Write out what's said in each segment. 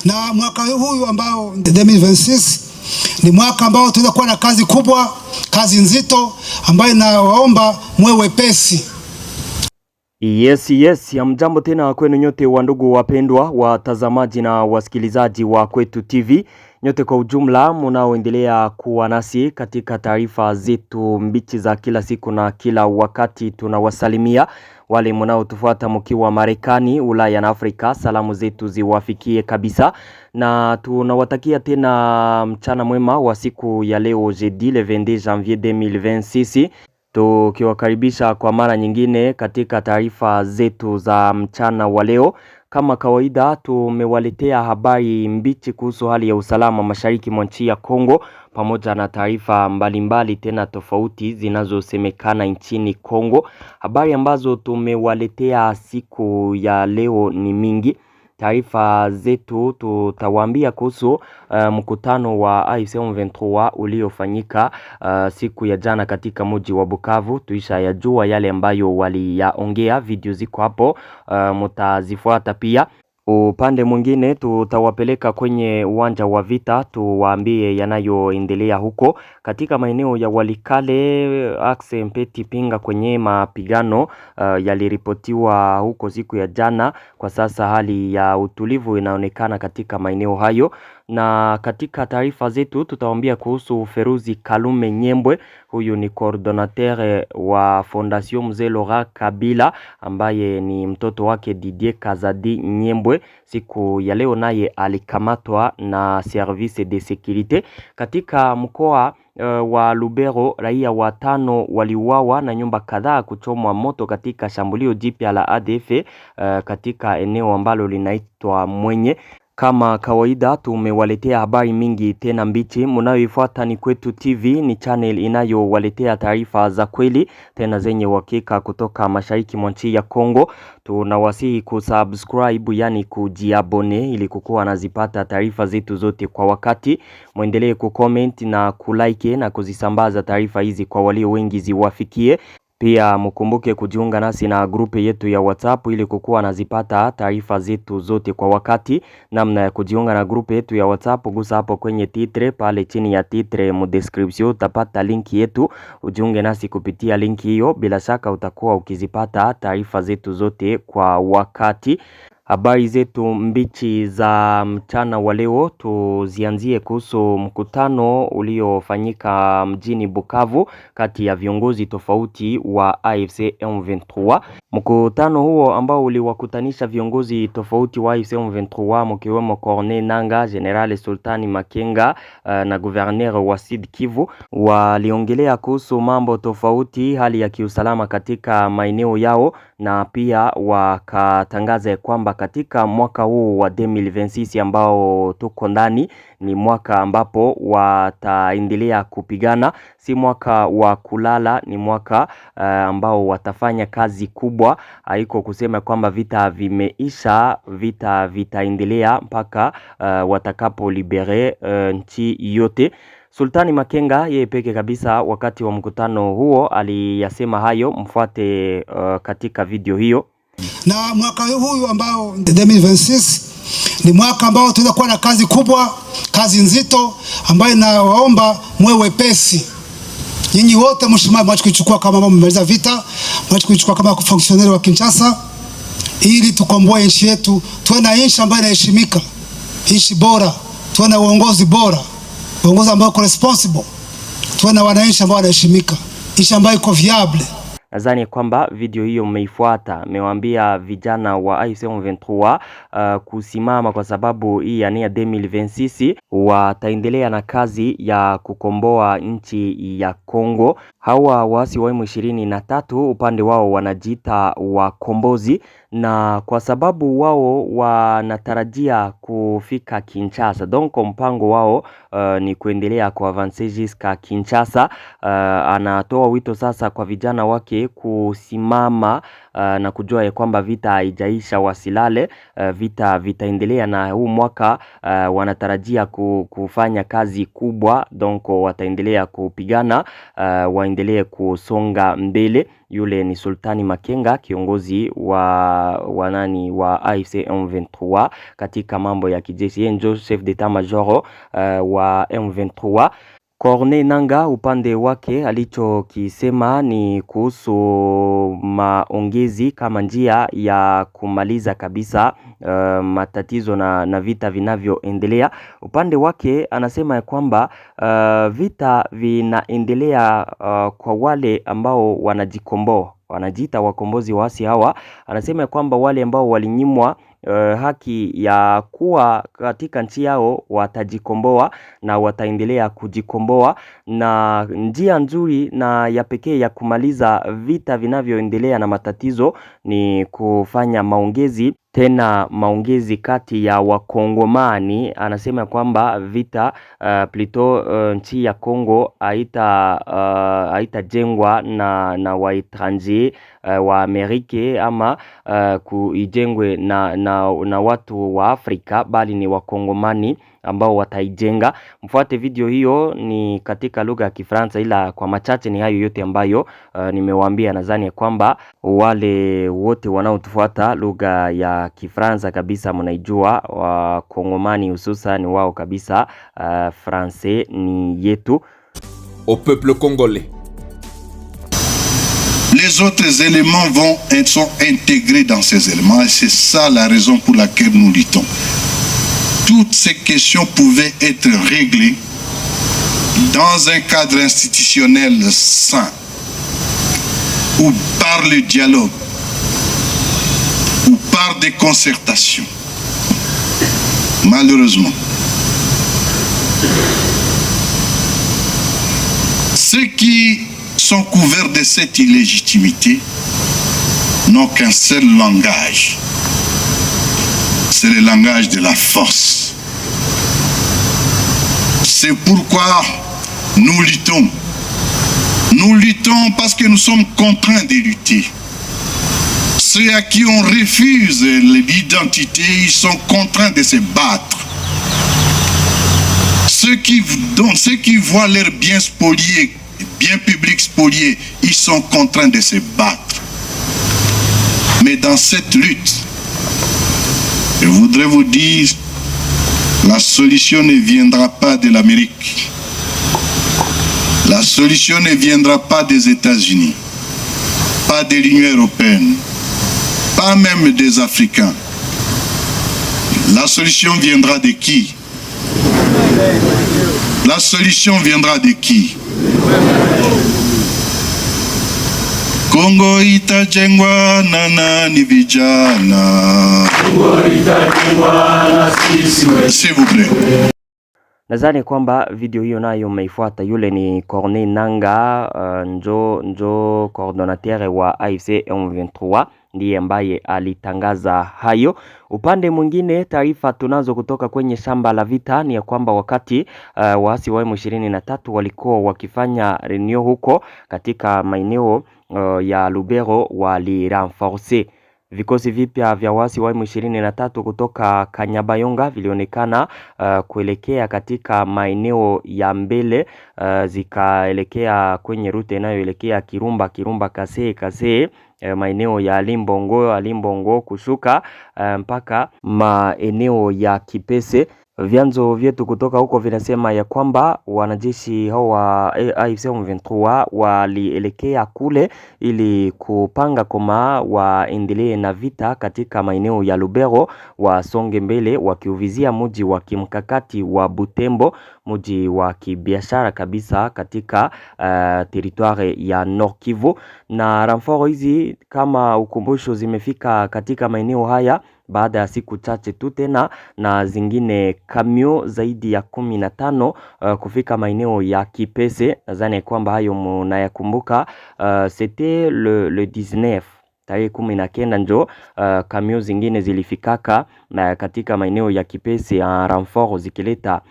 Na mwaka huu ambao 2026 ni mwaka ambao tunaweza kuwa na kazi kubwa, kazi nzito ambayo nawaomba mwe wepesi. Yes, hamjambo tena kwenu nyote wa ndugu wapendwa watazamaji na wasikilizaji wa Kwetu TV. Nyote kwa ujumla mnaoendelea kuwa nasi katika taarifa zetu mbichi za kila siku na kila wakati, tunawasalimia. Wale mnaotufuata mkiwa Marekani, Ulaya na Afrika, salamu zetu ziwafikie kabisa. Na tunawatakia tena mchana mwema wa siku ya leo jeudi le 22 janvier 2026. Tukiwakaribisha kwa mara nyingine katika taarifa zetu za mchana wa leo. Kama kawaida tumewaletea habari mbichi kuhusu hali ya usalama mashariki mwa nchi ya Kongo, pamoja na taarifa mbalimbali tena tofauti zinazosemekana nchini Kongo. Habari ambazo tumewaletea siku ya leo ni mingi. Taarifa zetu tutawaambia kuhusu mkutano wa AFC M23 uliofanyika siku ya jana katika mji wa Bukavu. Tuisha yajua yale ambayo waliyaongea, video ziko hapo, mtazifuata pia. Upande mwingine tutawapeleka kwenye uwanja wa vita, tuwaambie yanayoendelea huko katika maeneo ya Walikale, Axe Mpeti Pinga kwenye mapigano yaliripotiwa huko siku ya jana. Kwa sasa hali ya utulivu inaonekana katika maeneo hayo. Na katika taarifa zetu tutawaambia kuhusu Feruzi Kalume Nyembwe. Huyu ni coordinateur wa Fondation Mzee Laurent Kabila, ambaye ni mtoto wake Didier Kazadi Nyembwe. Siku ya leo naye alikamatwa na service de sécurité katika mkoa wa Lubero. Raia 5 waliuawa na nyumba kadhaa kuchomwa moto katika shambulio jipya la ADF katika eneo ambalo linaitwa Mwenye. Kama kawaida tumewaletea habari mingi tena mbichi. Mnayoifuata ni Kwetu TV, ni channel inayowaletea taarifa za kweli tena zenye uhakika kutoka mashariki mwa nchi ya Kongo. Tunawasihi kusubscribe, yani kujiabone, ili kukuwa nazipata taarifa zetu zote kwa wakati. Muendelee kucomment na kulike na kuzisambaza taarifa hizi kwa walio wengi ziwafikie. Pia mkumbuke kujiunga nasi na grupe yetu ya WhatsApp ili kukuwa nazipata taarifa zetu zote kwa wakati. Namna ya kujiunga na grupe yetu ya WhatsApp, gusa hapo kwenye titre, pale chini ya titre mu description utapata linki yetu. Ujiunge nasi kupitia linki hiyo, bila shaka utakuwa ukizipata taarifa zetu zote kwa wakati. Habari zetu mbichi za mchana wa leo tuzianzie kuhusu mkutano uliofanyika mjini Bukavu kati ya viongozi tofauti wa AFC M23. Mkutano huo ambao uliwakutanisha viongozi tofauti wa AFC M23 mkiwemo Corneille Nangaa, General Sultani Makenga na Gouverneur wa Sud Kivu, waliongelea kuhusu mambo tofauti, hali ya kiusalama katika maeneo yao, na pia wakatangaza kwamba katika mwaka huu wa 2026 ambao tuko ndani ni mwaka ambapo wataendelea kupigana, si mwaka wa kulala, ni mwaka ambao watafanya kazi kubwa. Haiko kusema kwamba vita vimeisha, vita vitaendelea mpaka watakapo libere nchi yote. Sultani Makenga yeye peke kabisa wakati wa mkutano huo aliyasema hayo, mfuate katika video hiyo. Na mwaka huu ambao 2026 ni mwaka ambao tunaweza kuwa na kazi kubwa, kazi nzito ambayo nawaomba mwe wepesi. Nyinyi wote mwache kuchukua kama mambo mmaliza vita, mwache kuchukua kama fonctionnaire wa Kinshasa, ili tukomboe nchi yetu, tuwe na nchi ambayo inaheshimika, nchi bora, tuwe na uongozi bora, uongozi ambao uko responsible, tuwe na wananchi ambao wanaheshimika, nchi ambayo iko viable. Nadhani kwamba video hiyo mmeifuata. Mewaambia vijana wa AFC M23 kusimama, kwa sababu hii ya 2026 wataendelea na kazi ya kukomboa nchi ya Kongo. Hawa waasi wa M23 upande wao wanajiita wakombozi, na kwa sababu wao wanatarajia kufika Kinshasa, donc mpango wao ni kuendelea kwa avancer jusqu'à Kinshasa. Anatoa wito sasa kwa vijana wake kusimama na kujua ya kwamba vita haijaisha, wasilale, vita vitaendelea, na huu mwaka wanatarajia kufanya kazi kubwa, donc wataendelea kupigana, waendelee kusonga mbele. Yule ni Sultani Makenga, kiongozi wa AFC M23 katika mambo ya kijeshi. Yeye ndio chef d'état major wa M23. Corneille Nangaa upande wake alichokisema ni kuhusu maongezi kama njia ya kumaliza kabisa matatizo na vita vinavyoendelea. Upande wake anasema ya kwamba vita vinaendelea kwa wale ambao wanajikomboa, wanajiita wakombozi waasi hawa. Anasema ya kwamba wale ambao walinyimwa haki ya kuwa katika nchi yao watajikomboa na wataendelea kujikomboa, na njia nzuri na ya pekee ya kumaliza vita vinavyoendelea na matatizo ni kufanya maongezi, tena maongezi kati ya Wakongomani. Anasema kwamba vita nchi ya Kongo haitajengwa na waetranger wa Amerika ama kuijengwe na watu wa Afrika, bali ni Wakongomani ambao wataijenga. Mfuate video hiyo, ni katika lugha ya Kifaransa, ila kwa machache ni hayo yote ambayo nimewaambia. Nadhani ya kwamba wale wote wanaotufuata lugha ya Kifaransa kabisa mnaijua, Wakongomani hususan wao kabisa français ni yetu. Au peuple congolais. Les autres éléments sont intégrés dans ces éléments et c'est ça la raison pour laquelle nous luttons. Toutes ces questions pouvaient être réglées dans un cadre institutionnel sain ou par le dialogue ou par des concertations. Malheureusement, ceux qui sont couverts de cette illégitimité n'ont qu'un seul langage. C'est le langage de la force. C'est pourquoi nous luttons. Nous luttons parce que nous sommes contraints de lutter. Ceux à qui on refuse l'identité, ils sont contraints de se battre. Ceux qui voient leurs biens spoliés, biens publics spoliés, ils sont contraints de se battre. Mais dans cette lutte, je voudrais vous dire, la solution ne viendra pas de l'Amérique. La solution ne viendra pas des États-Unis, pas de l'Union européenne, pas même des Africains. La solution viendra de qui? La solution viendra de qui? Kongo itajengwa na nani vijana? S'il vous plaît. Nadhani kwamba video hiyo nayo umeifuata. Yule ni Corneille Nangaa, njo coordinateur wa AFC M23, ndiye ambaye alitangaza hayo. Upande mwingine, taarifa tunazo kutoka kwenye shamba la vita ni ya kwamba wakati waasi wa M23 walikuwa wakifanya reunion huko katika maeneo ya Lubero, walirenforce vikosi vipya vya waasi wa M23 kutoka Kanyabayonga vilionekana kuelekea katika maeneo ya mbele, zikaelekea kwenye rute inayoelekea Kirumba Kasee, maeneo ya Limbongo kushuka mpaka maeneo ya Kipese. Vyanzo vyetu kutoka huko vinasema ya kwamba wanajeshi hao wa AFC M23 walielekea kule ili kupanga koma waendelee na vita katika maeneo ya Lubero, wasonge mbele wakiuvizia mji wa kimkakati wa Butembo, mji wa kibiashara kabisa katika territoire ya Nord Kivu. Na renfort hizi kama ukumbusho zimefika katika maeneo haya baada ya siku chache tu tena, na zingine kamio zaidi ya 15 kufika maeneo ya Kipese. Nadhani kwamba hayo mnayakumbuka, c'était le 19 tarehe 19 njo kamio zingine zilifikaka na katika maeneo ya Kipese en renfort zikileta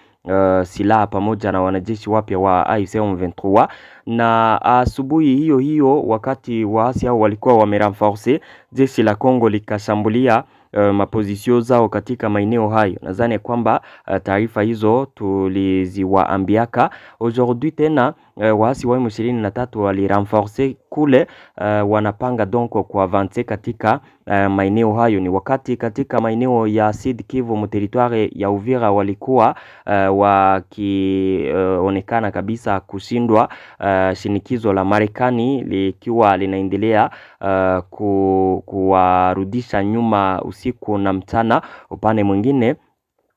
silaha pamoja na wanajeshi wapya wa AFC M23. Na asubuhi hiyo wakati waasi hao walikuwa wamerenforce, jeshi la Kongo likashambulia mapozisio zao katika maeneo hayo. Nadhani kwamba taarifa hizo tuliziwaambiaka. Aujourd'hui tena waasi wa M23 walirenforce kule, wanapanga donc kuavance katika maeneo hayo. Ni wakati katika maeneo ya Sud Kivu mu territoire ya Uvira walikuwa wakionekana kabisa kushindwa, shinikizo la Marekani likiwa linaendelea kuwarudisha nyuma usiku na mchana. Upande mwingine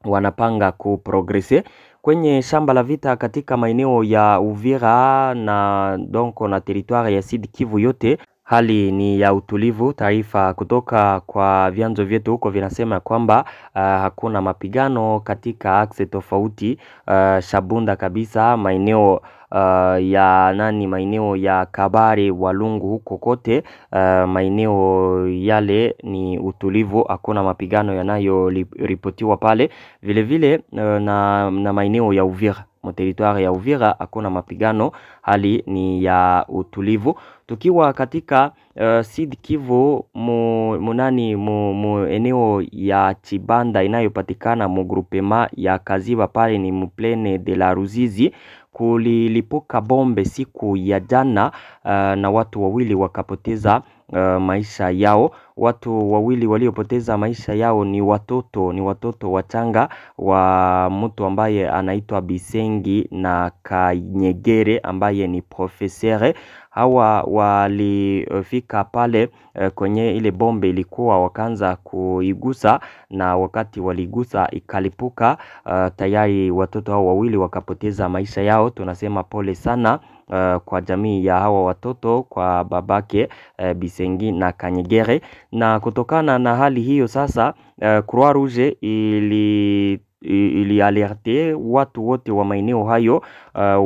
wanapanga kuprogrese kwenye shamba la vita katika maeneo ya Uvira na donc na territoire ya Sud Kivu yote. Hali ni ya utulivu. Taarifa kutoka kwa vyanzo vyetu huko vinasema kwamba hakuna mapigano katika axe tofauti. Shabunda kabisa maeneo maeneo ya Kabare, Walungu, huko kote maeneo yale ni utulivu, hakuna mapigano yanayoripotiwa pale. Vile vile na maeneo ya Uvira, mu territoire ya Uvira hakuna mapigano, hali ni ya utulivu. Tukiwa katika Sud Kivu mu eneo ya Chibanda inayopatikana mu groupement ya Kaziba, pale ni mu plaine de la Ruzizi, kulilipuka bombe siku ya jana na watu wawili wakapoteza maisha yao. Watu wawili waliopoteza maisha yao ni watoto wachanga wa mtu ambaye anaitwa Bisengi na Kanyegere ambaye ni professeur. Hawa walifika pale kwenye ile bombe ilikuwa, wakaanza kuigusa, na wakati waligusa ikalipuka. Tayari watoto hao wawili wakapoteza maisha yao. Tunasema pole sana kwa jamii ya hawa watoto, kwa babake Bisengi na Kanyegere. Na kutokana na hali hiyo sasa, Croix Rouge ili alerte watu wote wa maeneo hayo,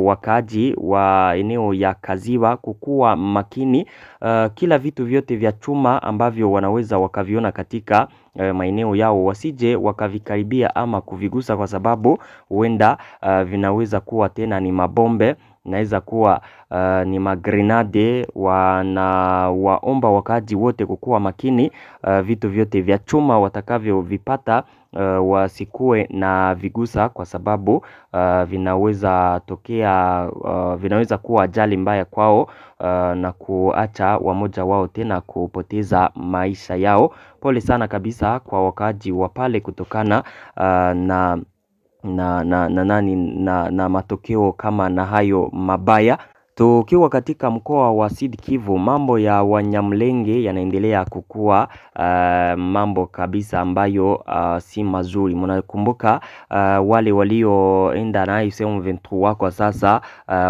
wakaji wa eneo ya Kaziba kukuwa makini. Kila vitu vyote vya chuma ambavyo wanaweza wakaviona katika maeneo yao wasije wakavikaribia ama kuvigusa, kwa sababu huenda vinaweza kuwa tena ni mabombe, inaweza kuwa ni magrenade. Waomba wakaji wote kukuwa makini, vitu vyote vya chuma watakavyo vipata wasikue na vigusa, kwa sababu vinaweza kuwa ajali mbaya kwao, na kuacha wamoja wao tena kupoteza maisha yao. Pole sana kabisa kwa wakaji wa pale kutokana na matokeo kama na hayo mabaya. Tukiwa katika mkoa wa Sud Kivu, mambo ya Wanyamlenge yanaendelea kukua mambo kabisa ambayo si mazuri. Mnakumbuka wale walioenda na M23 kwa sasa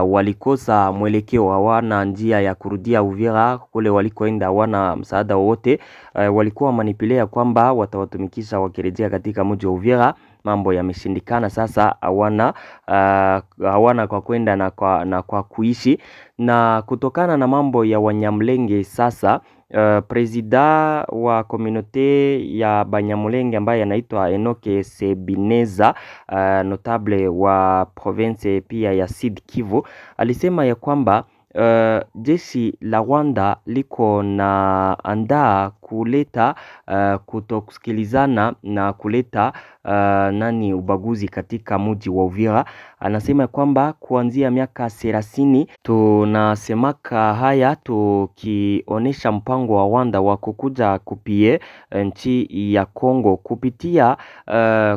walikosa mwelekeo, hawana njia ya kurudia Uvira. Kule walikoenda hawana msaada wowote, walikuwa manipulea kwamba watawatumikisha wakirejea katika mji wa Uvira. Mambo yameshindikana sasa, hawana kwa kwenda na kwa kuishi. Na kutokana na mambo ya Wanyamlenge sasa, presida wa komunote ya Banyamulenge ambaye anaitwa Enoke Sebineza, notable wa province pia ya Sud Kivu, alisema ya kwamba jeshi la Rwanda liko na andaa kuleta kutokusikilizana na kuleta ubaguzi katika mji wa Uvira. Anasema kwamba kuanzia miaka 30 tunasemaka haya, tukionesha mpango wa Rwanda wa kukuja kupie nchi ya Kongo kupitia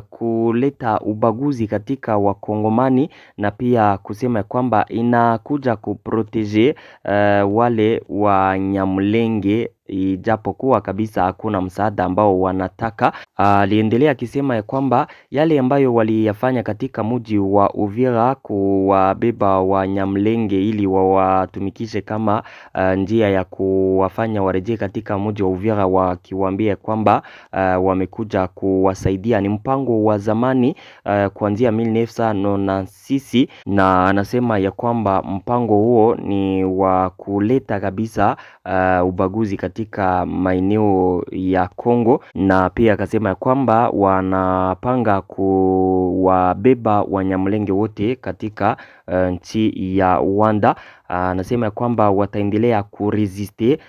kuleta ubaguzi katika wakongomani, na pia kusema kwamba inakuja kuprotege wale wa Nyamulenge, ijapokuwa kabisa hakuna msaada ambao wanataka. Aliendelea akisema ya kwamba yale ambayo waliyafanya katika mji wa Uvira, kuwabeba Wanyamulenge ili wawatumikishe kama njia ya kuwafanya warejee katika mji wa Uvira, wakiwaambia kwamba wamekuja kuwasaidia, ni mpango wa zamani kuanzia 1996, na anasema ya kwamba mpango huo ni wa kuleta kabisa ubaguzi katika maeneo ya Kongo, na pia akasema ya kwamba wanapanga kuwabeba Wanyamulenge wote katika nchi ya Rwanda. anasema ya kwamba wataendelea kuresiste.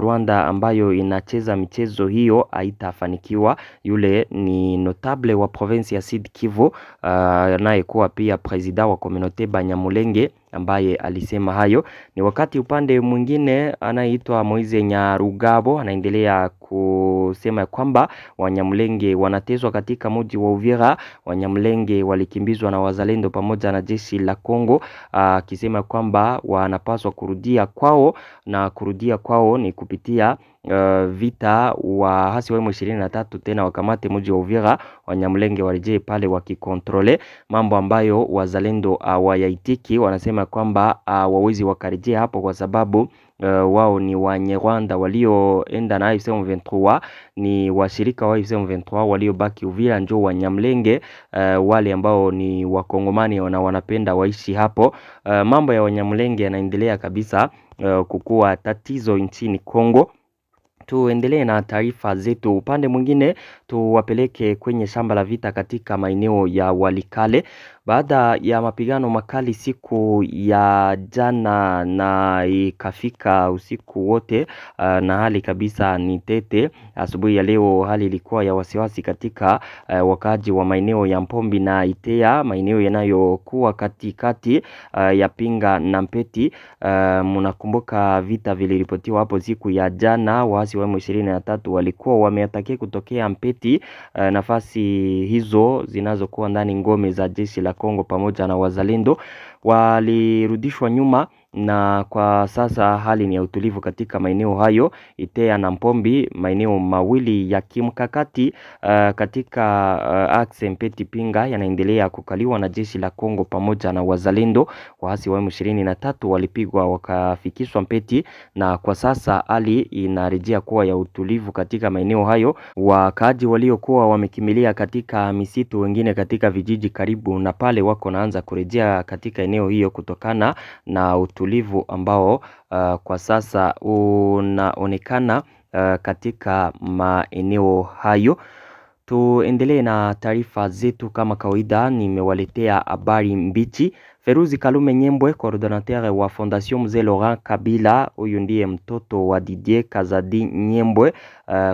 Rwanda ambayo inacheza michezo hiyo haitafanikiwa. Yule ni notable wa province ya Sud Kivu, anayekuwa pia president wa communauté Banyamulenge ambaye alisema hayo. Ni wakati upande mwingine anaitwa Moise Nyarugabo anaendelea kusema kwamba Wanyamulenge wanatezwa katika mji wa Uvira. Wanyamulenge walikimbizwa na wazalendo pamoja na jeshi la Kongo, akisema kwamba wanapaswa kurudia kwao, na kurudia kwao ni kupitia vita wa hasi wa M23 tena wakamate mji wa Uvira. Wanyamulenge warejee pale wakikontrole mambo ambayo wazalendo hawayaitiki. Wanasema kwamba wawezi wakarejea hapo kwa sababu wao ni Wanyarwanda walioenda na AFC M23, ni washirika wa AFC M23 waliobaki Uvira, njoo Wanyamulenge wale ambao ni Wakongomani na wanapenda waishi hapo. Mambo ya Wanyamulenge yanaendelea kabisa kukua tatizo nchini Kongo. Tuendelee na taarifa zetu. Upande mwingine tuwapeleke kwenye shamba la vita katika maeneo ya Walikale. Baada ya mapigano makali siku ya jana na ikafika usiku wote, na hali kabisa ni tete. Asubuhi ya leo hali ilikuwa ya wasiwasi katika wakaji wa maeneo ya Mpombi na Itea, maeneo yanayokuwa katikati ya Pinga na Mpeti. Mnakumbuka vita viliripotiwa hapo siku ya jana. Waasi wa M23 walikuwa wameatake kutokea Mpeti, nafasi hizo zinazokuwa ndani ngome za jeshi la Kongo pamoja na wazalendo walirudishwa nyuma, na kwa sasa hali ni ya utulivu katika maeneo hayo Itea na Mpombi, maeneo mawili ya kimkakati katika axe Mpeti Pinga yanaendelea kukaliwa na jeshi la Kongo pamoja na wazalendo. Waasi wa M23 walipigwa wakafikishwa Mpeti, na kwa sasa hali inarejea kuwa ya utulivu katika maeneo hayo. Wakaaji waliokuwa wamekimilia katika misitu, wengine katika vijiji karibu na pale, wako naanza kurejea katika eneo hiyo kutokana na utulivu ambao kwa sasa unaonekana katika maeneo hayo. Tuendelee na taarifa zetu kama kawaida, nimewaletea habari mbichi. Feruzi Kalume Nyembwe, coordinateur wa Fondation Mzee Laurent Kabila, huyu ndiye mtoto wa Didier Kazadi Nyembwe,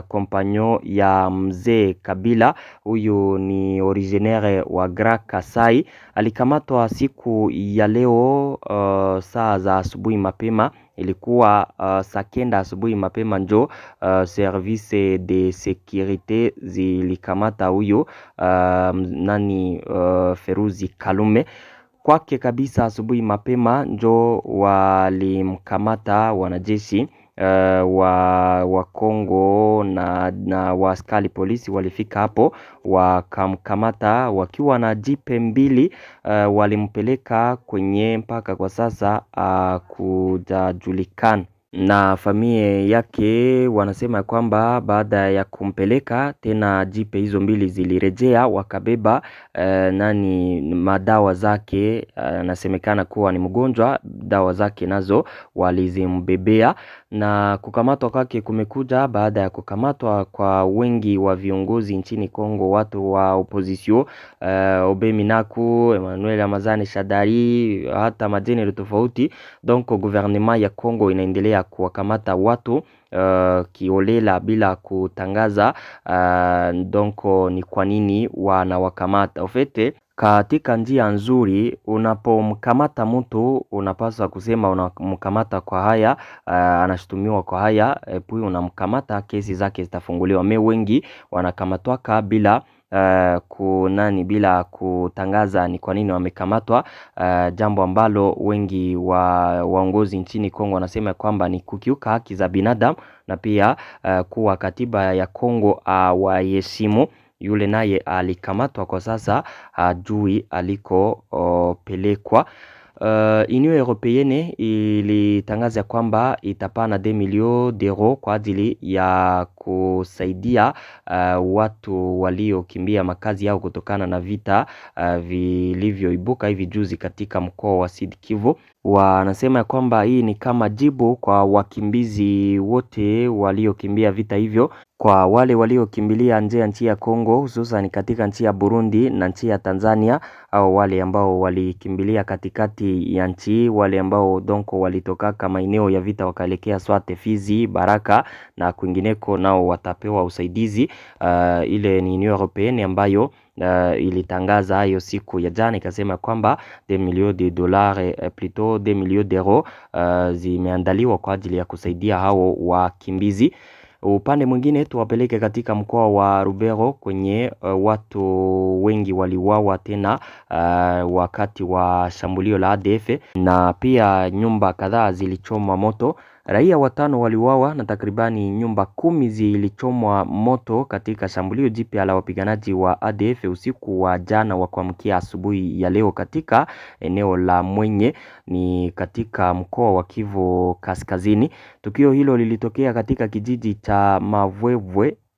compagnon ya Mzee Kabila. Huyu ni originaire wa Grand Kasai. Alikamatwa siku ya leo saa za asubuhi mapema. Ilikuwa saa kenda asubuhi mapema njo service de sécurité zilikamata huyo Feruzi Kalume. Kwake kabisa asubuhi mapema njo walimkamata wanajeshi wa Kongo na waaskari polisi walifika hapo wakamkamata wakiwa na jipe mbili. Walimpeleka kwenye mpaka kwa sasa kujajulikana, na familia yake wanasema kwamba baada ya kumpeleka tena jipe hizo mbili zilirejea, wakabeba madawa zake. Anasemekana kuwa ni mgonjwa, dawa zake nazo walizimbebea. Na kukamatwa kwake kumekuja baada ya kukamatwa kwa wengi wa viongozi nchini Kongo, watu wa opposition, Obeminaku, Emmanuel Amazane Shadari, hata majenero tofauti. Donc gouvernement ya Kongo inaendelea kuwakamata watu kiolela bila kutangaza donc ni kwa nini wanawakamata. Ofete katika njia nzuri, unapomkamata mtu unapaswa kusema unamkamata kwa haya, anashutumiwa kwa haya, puis unamkamata, kesi zake zitafunguliwa. Wengi wanakamatwa bila bila kutangaza ni kwa nini wamekamatwa, jambo ambalo wengi waongozi nchini Kongo wanasema kwamba ni kukiuka haki za binadamu, na pia kuwa katiba ya Kongo waheshimu. Yule naye alikamatwa, kwa sasa hajui alikopelekwa. Union Européenne ilitangaza kwamba itapana 2 millions d'euros kwa ajili ya kusaidia watu waliokimbia makazi yao kutokana na vita vilivyoibuka hivi juzi katika mkoa wa Sud Kivu. Wanasema kwamba hii ni kama jibu kwa wakimbizi wote waliokimbia vita hivyo. Kwa wale waliokimbilia nje ya nchi ya Kongo, hususan katika nchi ya Burundi na nchi ya Tanzania, au wale ambao walikimbilia katikati ya nchi, wale ambao donko walitoka kama maeneo ya vita wakaelekea Swate, Fizi, Baraka na kwingineko, nao watapewa usaidizi. Ile ni Union Européenne ambayo ilitangaza hayo siku ya jana, ikasema kwamba $2 millions plutôt $2 millions zimeandaliwa kwa ajili ya kusaidia hao wakimbizi. Upande mwingine tuwapeleke katika mkoa wa Lubero kwenye watu wengi waliuawa tena wakati wa shambulio la ADF, na pia nyumba kadhaa zilichomwa moto. Raia 5 waliuawa na takribani nyumba 10 zilichomwa moto katika shambulio jipya la wapiganaji wa ADF usiku wa jana wa kuamkia asubuhi ya leo katika eneo la Mwenye, ni katika mkoa wa Kivu Kaskazini. Tukio hilo lilitokea katika kijiji cha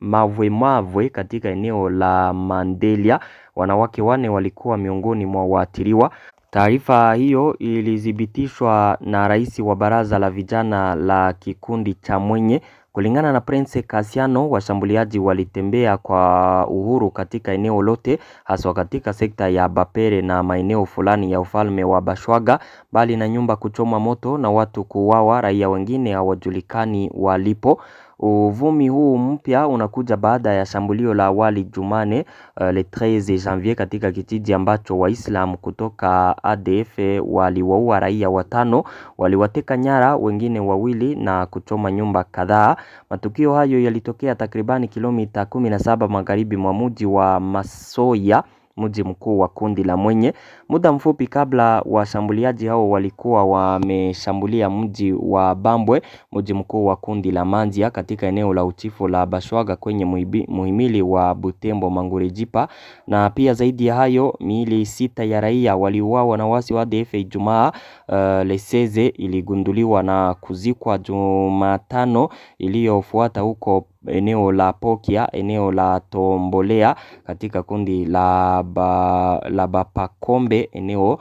Mavwe katika eneo la Mandelia. Wanawake 4 walikuwa miongoni mwa waathiriwa. Taarifa hiyo ilithibitishwa na rais wa baraza la vijana la kikundi cha Mwenye. Kulingana na Prince Kasiano, washambuliaji walitembea kwa uhuru katika eneo lote, haswa katika sekta ya Bapere na maeneo fulani ya ufalme wa Bashwaga. Bali na nyumba kuchoma moto na watu kuuawa, raia wengine hawajulikani walipo. Uvumi huu mpya unakuja baada ya shambulio la awali Jumane le 13 Janvier katika kijiji ambacho Waislamu kutoka ADF waliwaua raia 5, waliwateka nyara wengine 2 na kuchoma nyumba kadhaa. Matukio hayo yalitokea takribani kilomita 17 magharibi mwa mji wa Masoya, mji mkuu wa kundi la Mwenye. Muda mfupi kabla washambuliaji hao walikuwa wameshambulia mji wa Bambwe, mji mkuu wa kundi la Manzia katika eneo la uchifu la Bashwaga kwenye muhimili wa Butembo Mangurejipa. Na pia zaidi ya hayo, miili 6 ya raia waliuawa na wasi wa ADF Ijumaa le 16 iligunduliwa na kuzikwa Jumatano iliyofuata huko eneo la Pokia, eneo la Tombolea katika kundi la Bapakombe, eneo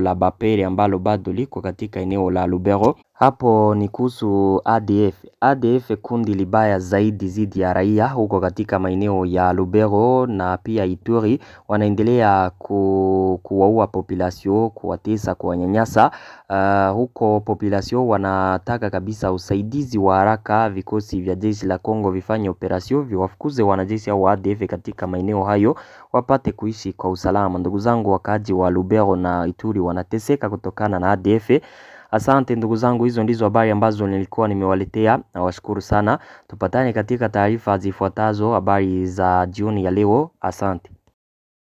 la Bapere ambalo bado liko katika eneo la Lubero. Hapo ni kuhusu ADF. ADF kundi libaya zaidi zidi ya raia huko katika maeneo ya Lubero na pia Ituri. Wanaendelea kuwaua population, kuwatesa, kuwanyanyasa. Huko population wanataka kabisa usaidizi wa haraka, vikosi vya jeshi la Kongo vifanye operasyon, viwafukuze wanajeshi au ADF katika maeneo hayo wapate kuishi kwa usalama. Ndugu zangu, wakaji wa Lubero na Ituri wanateseka kutokana na ADF. Asante ndugu zangu, hizo ndizo habari ambazo nilikuwa nimewaletea, na washukuru sana. Tupatane katika taarifa zifuatazo, habari za jioni ya leo. Asante.